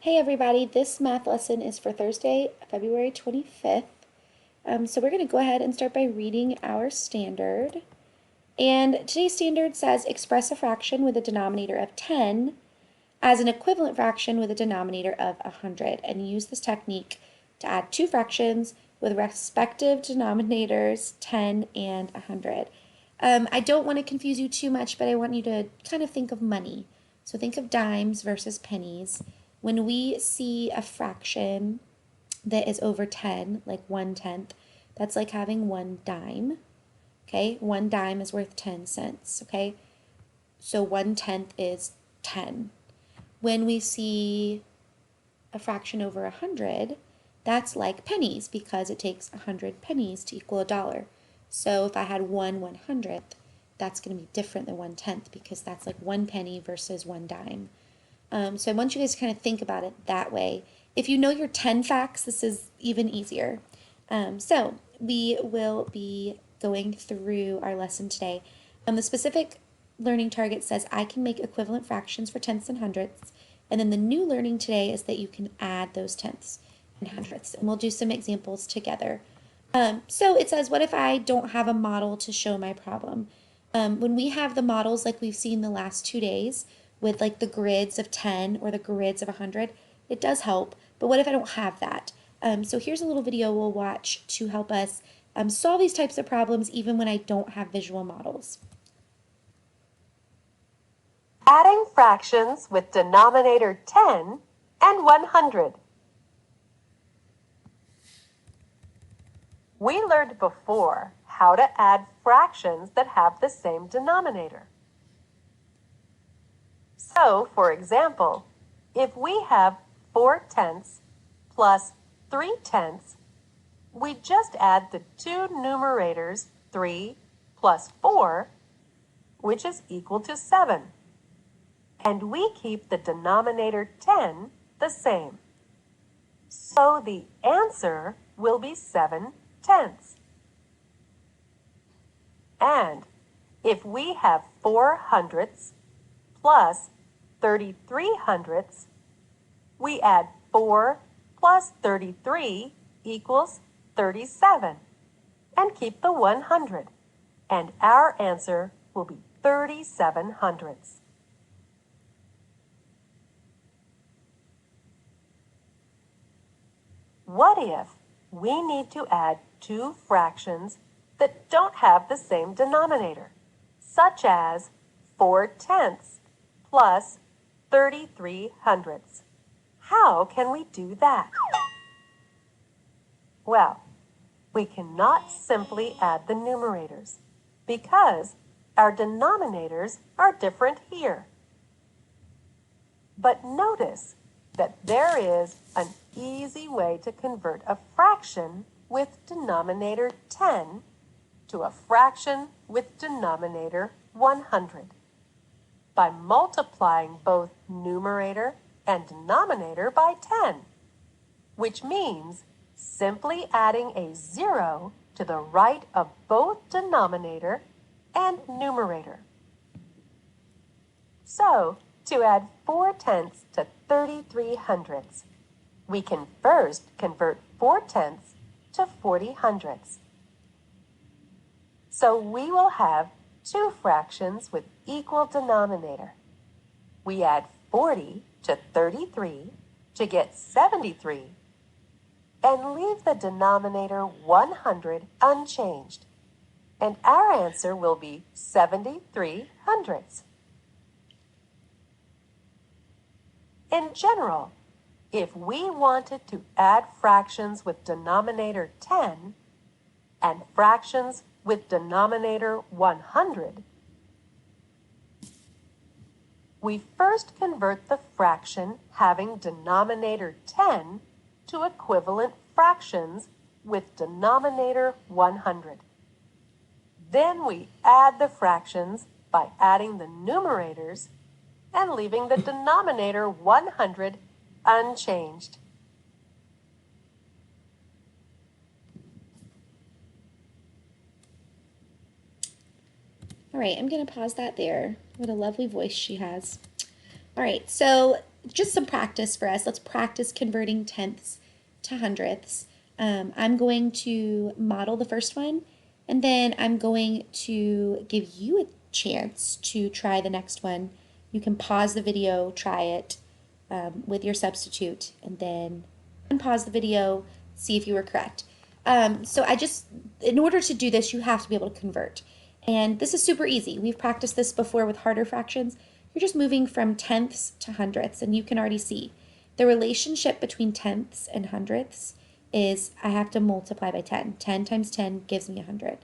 Hey everybody, this math lesson is for Thursday, February 25th. So we're going to go ahead and start by reading our standard. And today's standard says express a fraction with a denominator of 10 as an equivalent fraction with a denominator of 100, and use this technique to add two fractions with respective denominators 10 and 100. I don't want to confuse you too much, but I want you to kind of think of money. So think of dimes versus pennies. When we see a fraction that is over 10, like 1/10, that's like having one dime. Okay, one dime is worth 10 cents. Okay, so 1/10 is 10. When we see a fraction over 100, that's like pennies because it takes 100 pennies to equal a dollar. So if I had 1/100th, that's going to be different than 1/10 because that's like one penny versus one dime. So I want you guys to kind of think about it that way. If you know your 10 facts, this is even easier. So we will be going through our lesson today. The specific learning target says I can make equivalent fractions for tenths and hundredths. And then the new learning today is that you can add those tenths and hundredths. And we'll do some examples together. So it says, what if I don't have a model to show my problem? When we have the models like we've seen the last 2 days with like the grids of 10 or the grids of 100, it does help. But what if I don't have that? So here's a little video we'll watch to help us solve these types of problems even when I don't have visual models. Adding fractions with denominator 10 and 100. We learned before how to add fractions that have the same denominator. So, for example, if we have 4/10 plus 3/10, we just add the two numerators 3 plus 4, which is equal to 7. And we keep the denominator 10 the same. So the answer will be 7/10. And if we have 4/100ths plus 33/100ths, we add 4 plus 33 equals 37 and keep the 100. And our answer will be 37/100ths. What if we need to add two fractions that don't have the same denominator, such as 4/10 plus 33/100ths? How can we do that? Well, we cannot simply add the numerators because our denominators are different here. But notice that there is an easy way to convert a fraction with denominator 10 to a fraction with denominator 100 by multiplying both numerator and denominator by 10, which means simply adding a 0 to the right of both denominator and numerator. So, to add 4/10 to 33/100ths, we can first convert 4/10 to 40/100ths. So we will have two fractions with equal denominator. We add 40 to 33 to get 73 and leave the denominator 100 unchanged. And our answer will be 73/100ths. In general, if we wanted to add fractions with denominator 10 and fractions with denominator 100, we first convert the fraction having denominator 10 to equivalent fractions with denominator 100. Then we add the fractions by adding the numerators and leaving the denominator 100 unchanged. All right, I'm going to pause that there. What a lovely voice she has. All right, so just some practice for us. Let's practice converting tenths to hundredths. I'm going to model the first one, and then I'm going to give you a chance to try the next one. You can pause the video, try it with your substitute, and then unpause the video, see if you were correct. In order to do this, you have to be able to convert. And this is super easy. We've practiced this before with harder fractions. You're just moving from tenths to hundredths, and you can already see the relationship between tenths and hundredths is I have to multiply by 10. 10 times 10 gives me 100.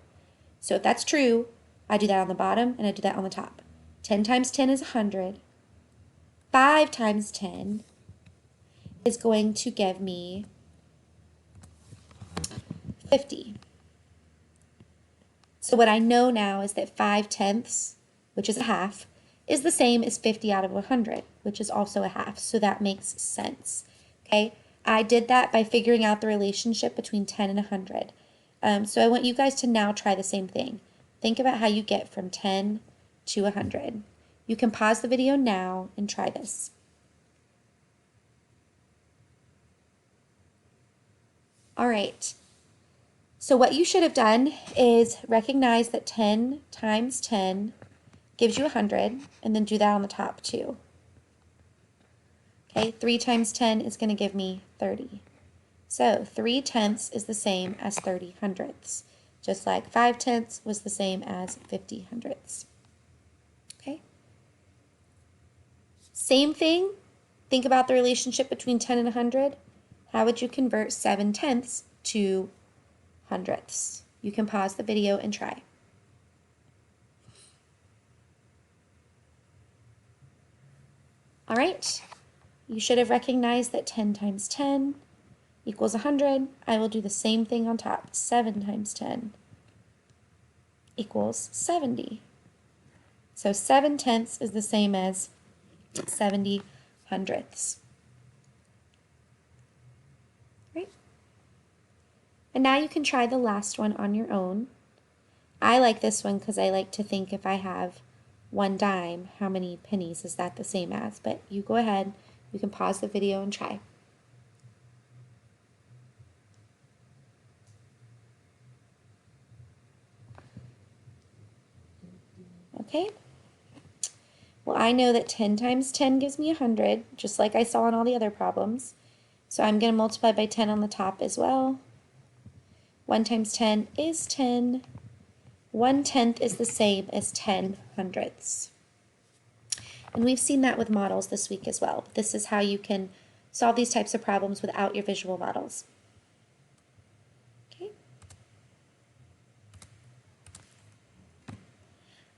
So if that's true, I do that on the bottom and I do that on the top. 10 times 10 is 100. 5 times 10 is going to give me 50. So what I know now is that 5 tenths, which is a half, is the same as 50 out of 100, which is also a half. So that makes sense. Okay, I did that by figuring out the relationship between 10 and 100. So I want you guys to now try the same thing. Think about how you get from 10 to 100. You can pause the video now and try this. All right. So what you should have done is recognize that 10 times 10 gives you 100, and then do that on the top too. Okay, 3 times 10 is going to give me 30. So 3 tenths is the same as 30 hundredths, just like 5 tenths was the same as 50 hundredths. Okay. Same thing, think about the relationship between 10 and 100. How would you convert 7 tenths to hundredths? You can pause the video and try. All right, you should have recognized that 10 times 10 equals 100. I will do the same thing on top. 7 times 10 equals 70. So 7 tenths is the same as 70 hundredths. Right? And now you can try the last one on your own. I like this one because I like to think if I have 1 dime, how many pennies is that the same as? But you go ahead, you can pause the video and try. Okay. Well, I know that 10 times 10 gives me 100, just like I saw in all the other problems. So I'm going to multiply by 10 on the top as well. 1 times 10 is 10. 1 tenth is the same as 10 hundredths. And we've seen that with models this week as well. This is how you can solve these types of problems without your visual models. Okay.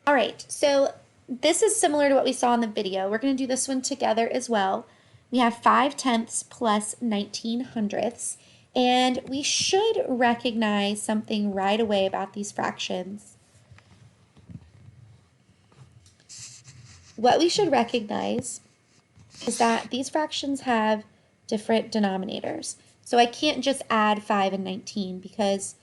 All right, so this is similar to what we saw in the video. We're going to do this one together as well. We have 5 tenths plus 19 hundredths, and we should recognize something right away about these fractions. What we should recognize is that these fractions have different denominators. So I can't just add 5 and 19 because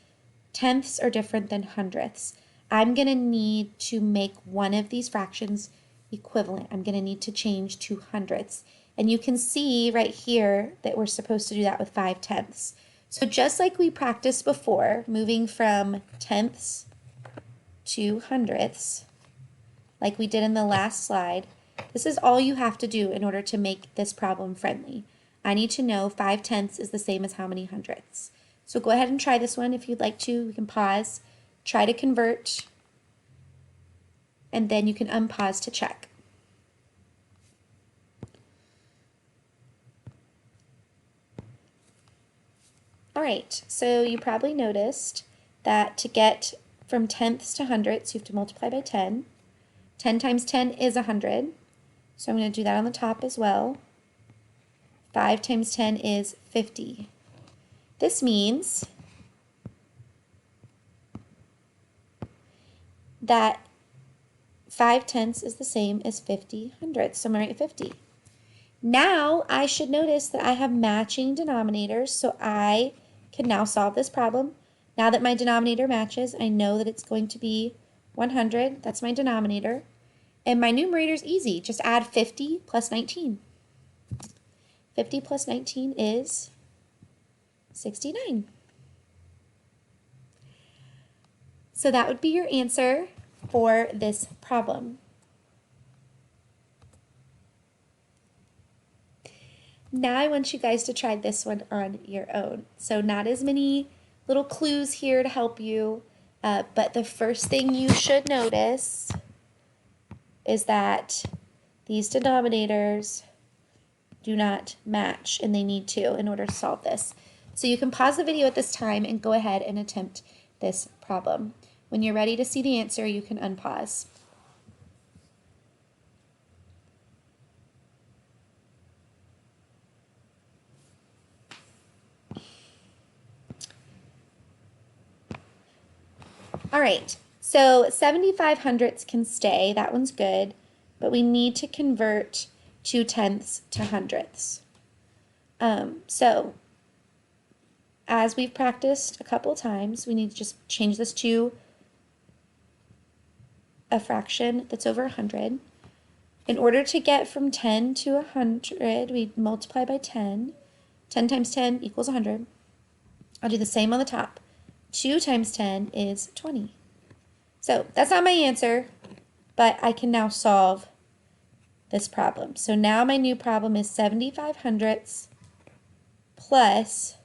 tenths are different than hundredths. I'm going to need to make one of these fractions equivalent. I'm going to need to change to hundredths. And you can see right here that we're supposed to do that with 5 tenths. So just like we practiced before, moving from tenths to hundredths, like we did in the last slide, this is all you have to do in order to make this problem friendly. I need to know 5 tenths is the same as how many hundredths. So go ahead and try this one if you'd like to. We can pause, try to convert, and then you can unpause to check. All right, so you probably noticed that to get from tenths to hundredths, you have to multiply by 10. 10 times 10 is 100, so I'm going to do that on the top as well. 5 times 10 is 50. This means that 5 tenths is the same as 50 hundredths, so I'm going to write 50. Now I should notice that I have matching denominators, so I can now solve this problem. Now that my denominator matches, I know that it's going to be 100, that's my denominator, and my numerator is easy, just add 50 plus 19. 50 plus 19 is 69. So that would be your answer for this problem. Now I want you guys to try this one on your own. So not as many little clues here to help you, but the first thing you should notice is that these denominators do not match, and they need to in order to solve this. So you can pause the video at this time and go ahead and attempt this problem. When you're ready to see the answer, you can unpause. All right, so 75 hundredths can stay. That one's good, but we need to convert 2/10 to hundredths. So as we've practiced a couple times, we need to just change this to a fraction that's over 100. In order to get from 10 to 100, we multiply by 10. 10 times 10 equals 100. I'll do the same on the top. 2 times 10 is 20. So that's not my answer, but I can now solve this problem. So now my new problem is 75 hundredths plus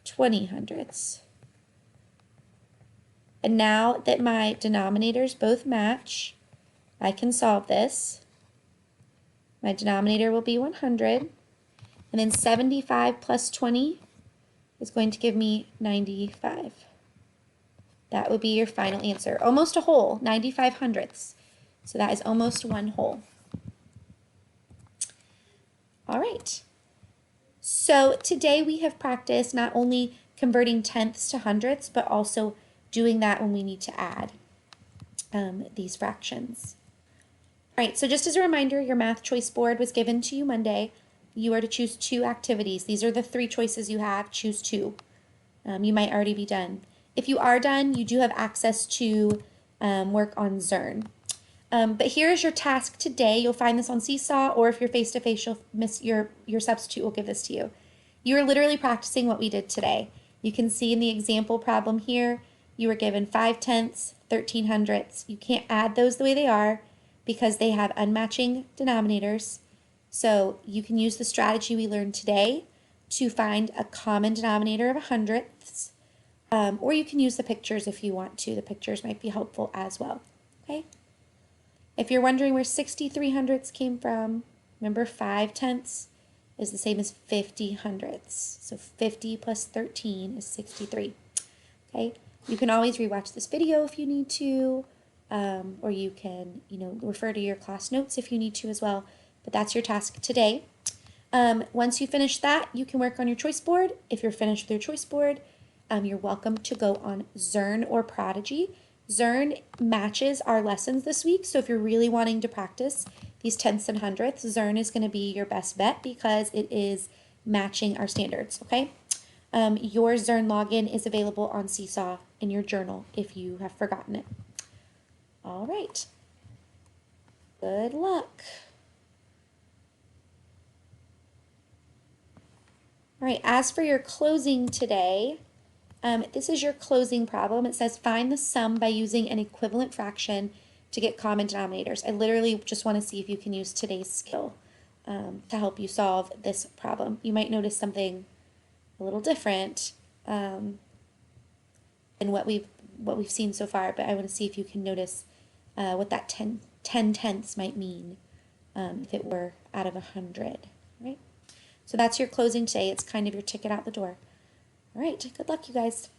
20 hundredths. And now that my denominators both match, I can solve this. My denominator will be 100, and then 75 plus 20 is going to give me 95. That would be your final answer. Almost a whole, 95 hundredths. So that is almost one whole. All right. So today we have practiced not only converting tenths to hundredths, but also doing that when we need to add these fractions. All right, so just as a reminder, your math choice board was given to you Monday. You are to choose 2 activities. These are the 3 choices you have. Choose 2. You might already be done. If you are done, you do have access to work on Zern. But here is your task today. You'll find this on Seesaw, or if you're face-to-face, you'll miss your substitute will give this to you. You are literally practicing what we did today. You can see in the example problem here, you were given 5/10, 13 hundredths. You can't add those the way they are because they have unmatching denominators. So you can use the strategy we learned today to find a common denominator of hundredths, or you can use the pictures if you want to. The pictures might be helpful as well. Okay. If you're wondering where 63 hundredths came from, remember 5/10 is the same as 50 hundredths. So 50 plus 13 is 63. Okay. You can always rewatch this video if you need to, or you can, refer to your class notes if you need to as well. But that's your task today. Once you finish that, you can work on your choice board. If you're finished with your choice board, you're welcome to go on Zern or Prodigy. Zern matches our lessons this week, so if you're really wanting to practice these tenths and hundredths, Zern is going to be your best bet because it is matching our standards, okay? Your Zern login is available on Seesaw in your journal if you have forgotten it. All right. Good luck. All right, as for your closing today, this is your closing problem. It says find the sum by using an equivalent fraction to get common denominators. I literally just want to see if you can use today's skill to help you solve this problem. You might notice something a little different than what we've seen so far, but I want to see if you can notice what that 10 tenths might mean if it were out of 100, right? So that's your closing today. It's kind of your ticket out the door. All right, good luck, you guys.